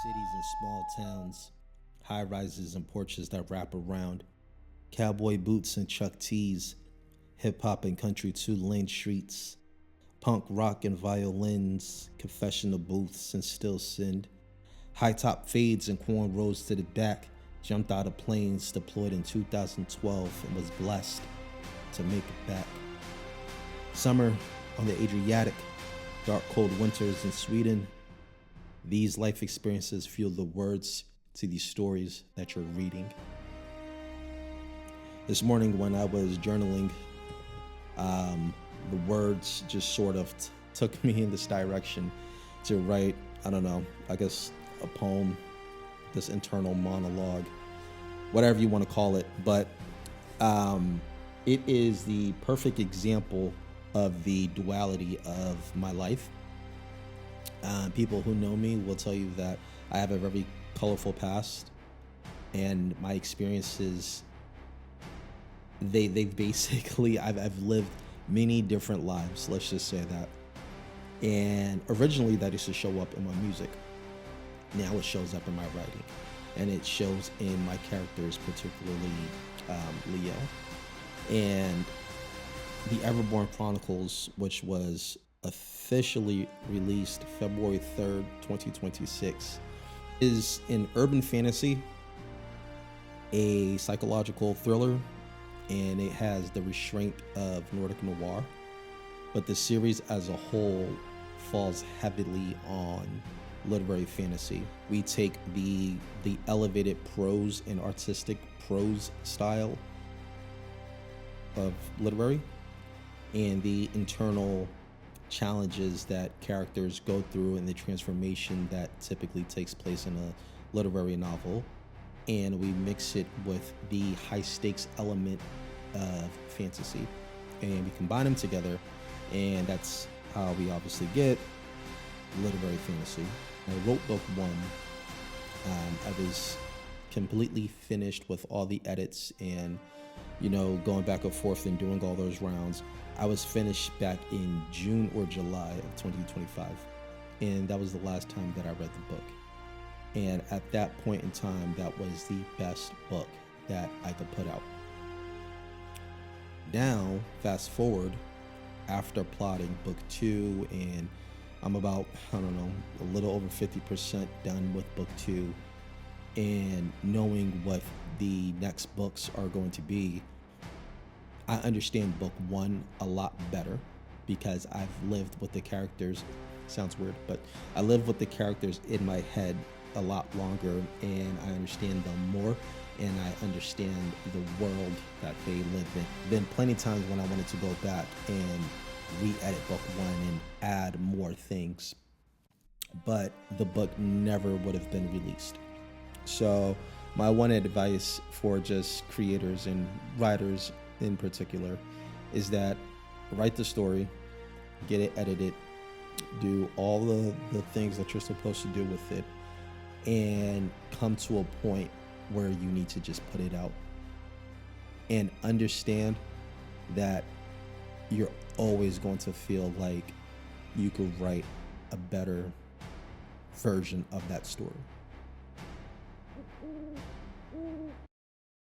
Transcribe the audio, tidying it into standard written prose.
Cities and small towns, high rises and porches that wrap around, cowboy boots and Chuck Tees, hip hop and country two-lane streets, punk rock and violins, confessional booths and still sinned, high top fades and cornrows to the back, jumped out of planes deployed in 2012 and was blessed to make it back. Summer on the Adriatic, dark cold winters in Sweden. These life experiences fuel the words to these stories that you're reading. This morning when I was journaling, the words just sort of took me in this direction to write, I guess a poem, this internal monologue, whatever you want to call it. But it is the perfect example of the duality of my life. People who know me will tell you that I have a very colorful past, and my experiences, they've basically, I've lived many different lives, let's just say that. And originally that used to show up in my music. Now it shows up in my writing, and it shows in my characters, particularly Leo. And the Everborn Chronicles, which was officially released February 3rd, 2026, is an urban fantasy, a psychological thriller, and it has the restraint of Nordic noir. But the series as a whole falls heavily on literary fantasy. We take the elevated prose and artistic prose style of literary and the internal challenges that characters go through and the transformation that typically takes place in a literary novel, and we mix it with the high stakes element of fantasy, and we combine them together, and that's how we obviously get literary fantasy. I wrote book one. I was completely finished with all the edits and going back and forth and doing all those rounds. I was finished back in June or July of 2025, and that was the last time that I read the book. And at that point in time, that was the best book that I could put out. Now, fast forward, after plotting book two, and I'm about, a little over 50% done with book two, and knowing what the next books are going to be, I understand book one a lot better because I've lived with the characters. Sounds weird, but I live with the characters in my head a lot longer, and I understand them more, and I understand the world that they live in. Been plenty of times when I wanted to go back and re-edit book one and add more things, but the book never would have been released. So my one advice for just creators and writers in particular is that write the story, get it edited, do all the things that you're supposed to do with it, and come to a point where you need to just put it out, and understand that you're always going to feel like you could write a better version of that story.